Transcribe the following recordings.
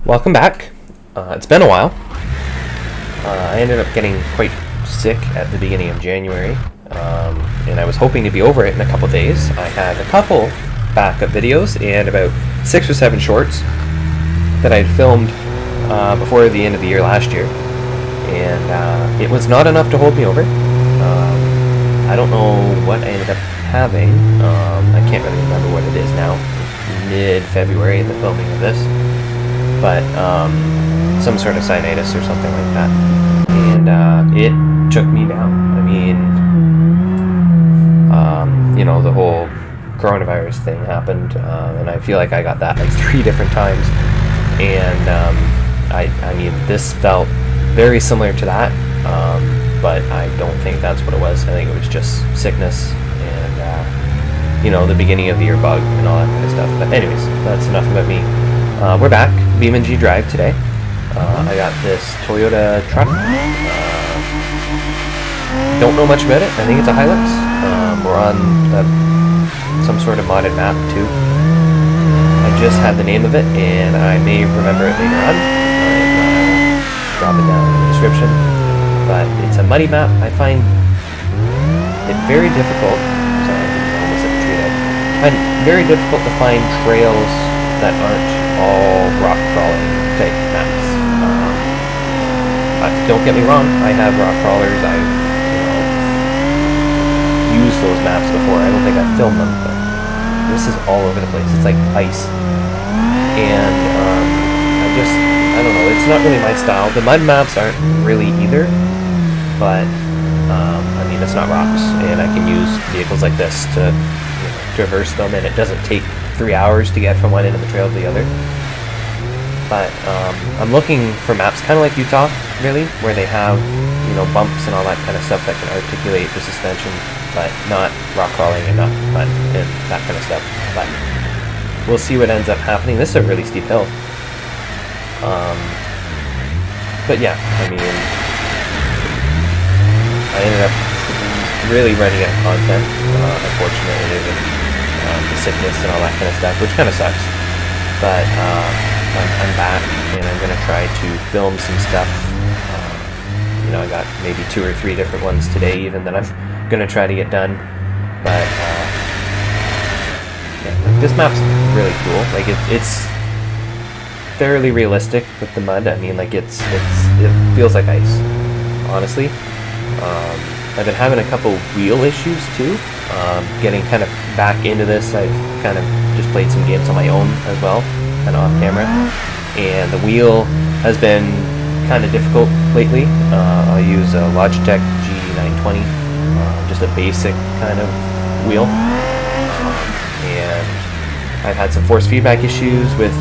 Welcome back. It's been a while. I ended up getting quite sick at the beginning of January, and I was hoping to be over it in a couple days. I had a couple backup videos and about 6 or 7 shorts that I'd filmed before the end of the year last year, and it was not enough to hold me over. I don't know what I ended up having. I can't really remember what it is now. Mid-February, the filming of this. But some sort of sinusitis or something like that, and it took me down. I mean, the whole coronavirus thing happened, and I feel like I got that like 3 different times, and I mean, this felt very similar to that, but I don't think that's what it was. I think it was just sickness and the beginning of the year bug and all that kind of stuff. But anyways, that's enough about me. We're back, BeamNG Drive today. I got this Toyota truck. Don't know much about it. I think it's a Hilux. We're on some sort of modded map too. I just had the name of it, and I may remember it later on. Drop it down in the description. But it's a muddy map. I find it very difficult. Sorry, I almost hit the tree there. I find it very difficult to find trails that aren't all rock crawling type maps. Don't get me wrong, I have rock crawlers. I've used those maps before. I don't think I've filmed them, but this is all over the place. It's like ice, and I don't know. It's not really my style. The mud maps aren't really either, but I mean, it's not rocks, and I can use vehicles like this to traverse them, and it doesn't take 3 hours to get from one end of the trail to the other. But I'm looking for maps kind of like Utah, really, where they have bumps and all that kind of stuff that can articulate the suspension, but not rock crawling and not mud and that kind of stuff. But we'll see what ends up happening. This is a really steep hill. But yeah, I mean, I ended up really running out of content, unfortunately, with the sickness and all that kind of stuff, which kind of sucks. But I'm back, and I'm going to try to film some stuff. I got maybe 2 or 3 different ones today even that I'm going to try to get done. But yeah, this map's really cool. Like it's fairly realistic with the mud. I mean, like it feels like ice, honestly. I've been having a couple wheel issues too. Getting kind of back into this, I've kind of just played some games on my own as well, kind of off camera, and the wheel has been kind of difficult lately. I'll use a Logitech G920, just a basic kind of wheel, and I've had some force feedback issues with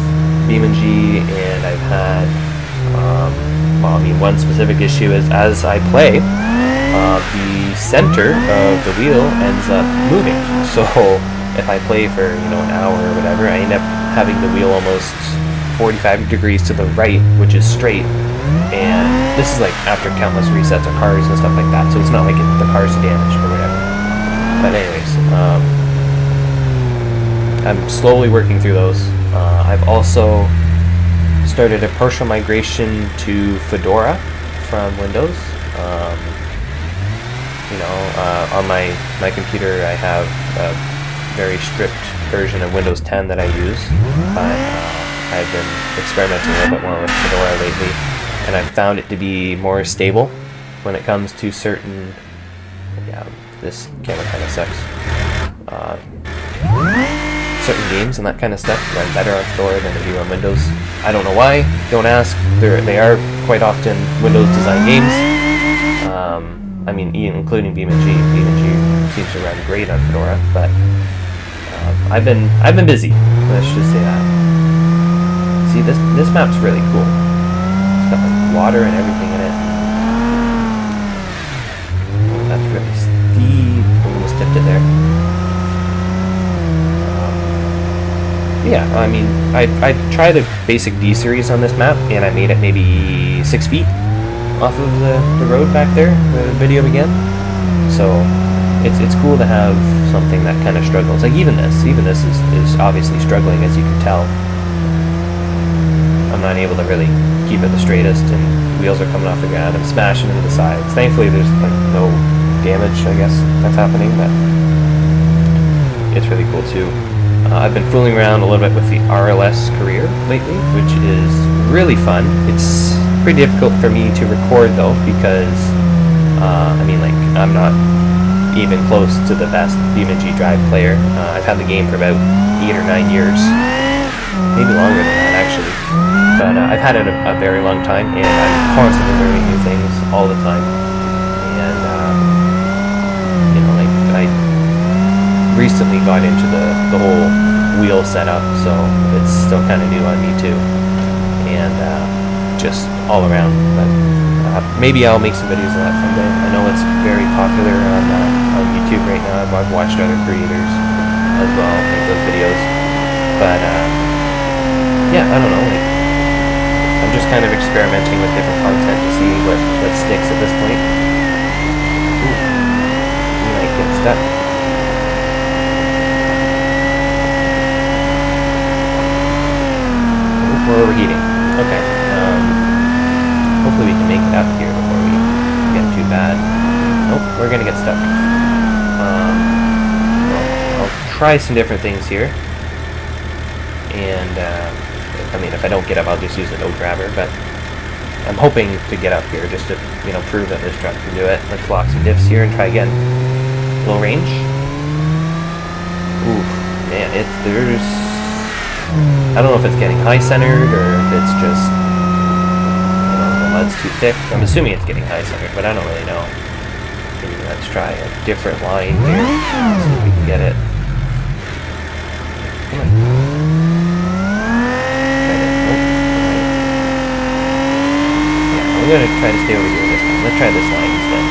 BeamNG, and I've had one specific issue is as I play, the center of the wheel ends up moving. So if I play for an hour or whatever, I end up having the wheel almost 45 degrees to the right, which is straight. And this is like after countless resets of cars and stuff like that. So it's not like the car's damaged or whatever. But anyways, I'm slowly working through those. I've also started a partial migration to Fedora from Windows. On my computer, I have a very strict version of Windows 10 that I use, but I've been experimenting a little bit more with Fedora lately, and I've found it to be more stable when it comes to certain. Yeah, this camera kind of sucks. Certain games and that kind of stuff run better on Fedora than they do on Windows. I don't know why. Don't ask. They are quite often Windows design games. I mean, including BeamNG. BeamNG seems to run great on Fedora, but I've been busy. Let's just say that. See, this map's really cool. It's got like water and everything in it. Oh, that's really steep. Almost tipped it there. Yeah, I mean, I tried a basic D series on this map, and I made it maybe 6 feet off of the road back there where the video began. So it's cool to have something that kind of struggles. Like even this is obviously struggling, as you can tell. I'm I'm not able to really keep it the straightest, and wheels are coming off the ground. I'm smashing into the sides. Thankfully, there's like no damage, I guess, that's happening, but it's really cool too. I've been fooling around a little bit with the RLS Career lately, which is really fun. It's pretty difficult for me to record though, because I mean, like, I'm not even close to the best BeamNG Drive player. I've had the game for about 8 or 9 years, maybe longer than that actually, but I've had it a very long time, and I'm constantly learning new things all the time. And you know, like, I recently got into the whole wheel setup, so it's still kind of new on me too, and just all around. But maybe I'll make some videos of that someday. I know it's very popular on YouTube right now. I've watched other creators as well make those videos, but yeah, I don't know. Like, I'm just kind of experimenting with different content to see what sticks at this point. Ooh, we might get stuck. Ooh, we're overheating. Okay. Hopefully we can make it up here before we get too bad. Nope, we're gonna get stuck. Well, I'll try some different things here. And, I mean, if I don't get up, I'll just use the no grabber, but I'm hoping to get up here just to, you know, prove that this truck can do it. Let's lock some diffs here and try again. Low range. Oof, man, there's... I don't know if it's getting high-centered or if it's just... mud's too thick. I'm assuming it's getting high-centered, but I don't really know. Maybe let's try a different line here. See if we can get it. Come on. Yeah, I'm gonna try to stay over here this time. Let's try this line instead.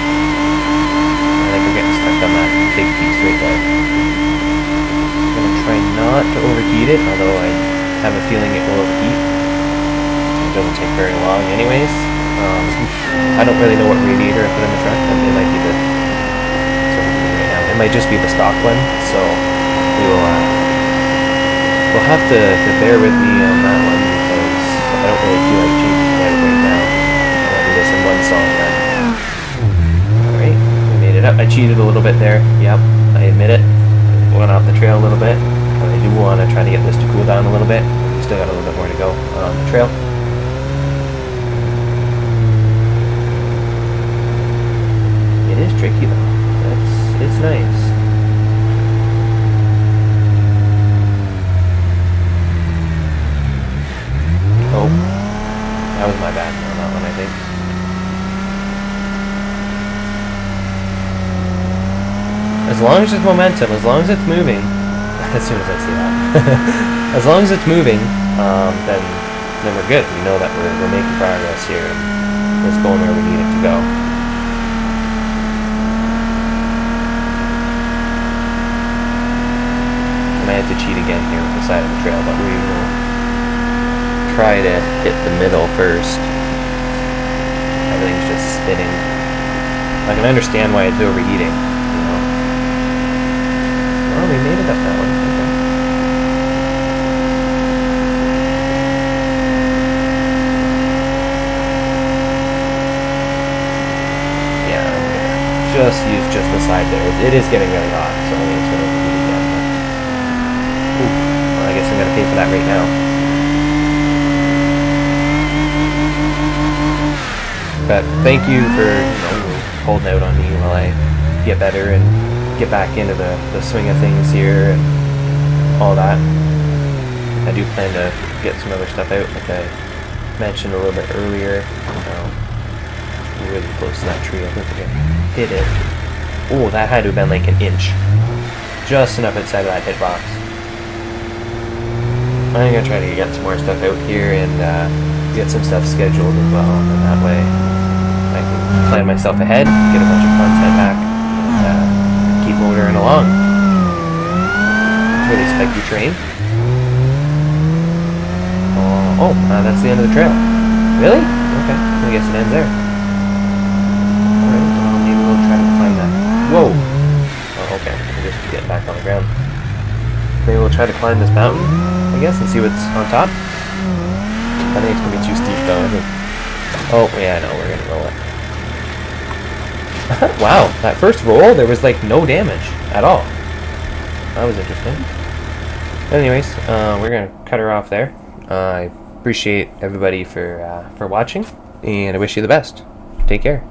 I think we're getting stuck on that big piece right there. I'm gonna try not to overheat it, although I have a feeling it will overheat. It doesn't take very long anyways. I don't really know what radiator I put in the truck, and it might be the right now. It might just be the stock one, so we'll have to bear with me on that one, because I don't really feel like changing it out right now. I'll do this in one song then. Alright, we made it up. I cheated a little bit there. Yep, I admit it. Went off the trail a little bit. I do want to try to get this to cool down a little bit. Still got a little bit more to go on the trail. It is tricky though. It's nice. Oh, that was my bad on that one, I think. As long as it's momentum, as long as it's moving, as soon as I see that, as long as it's moving, then we're good. We know that we're making progress here, and it's going where we need it to go. I had to cheat again here with the side of the trail, but we will try to hit the middle first. Everything's just spinning. I can understand why it's overheating, you know. Oh, we made it up that one. Okay. Yeah, I'm gonna just use just the side there. It is getting really hot, so I mean, it's going to overheat again. Well, I guess I'm gonna pay for that right now. But thank you for, you know, holding out on me while I get better and get back into the swing of things here and all that. I do plan to get some other stuff out, like I mentioned a little bit earlier. Really close to that tree. I think we're gonna hit it. Oh, that had to have been like an inch. Just enough outside of that hitbox. I'm gonna try to get some more stuff out here and get some stuff scheduled as well, and that way I can plan myself ahead, get a bunch of content back, and keep motoring along. It's a really spiky train. Oh, that's the end of the trail. Really? Okay, I guess it ends there. Alright, well, maybe we'll try to climb that. Whoa! Oh, okay, we'll just get back on the ground. Maybe we'll try to climb this mountain, I guess, and see what's on top. I think it's gonna be too steep though. I think. Oh yeah, no, we're gonna roll it. Wow, that first roll there was like no damage at all. That was interesting. Anyways, we're gonna cut her off there. I appreciate everybody for watching, and I wish you the best. Take care.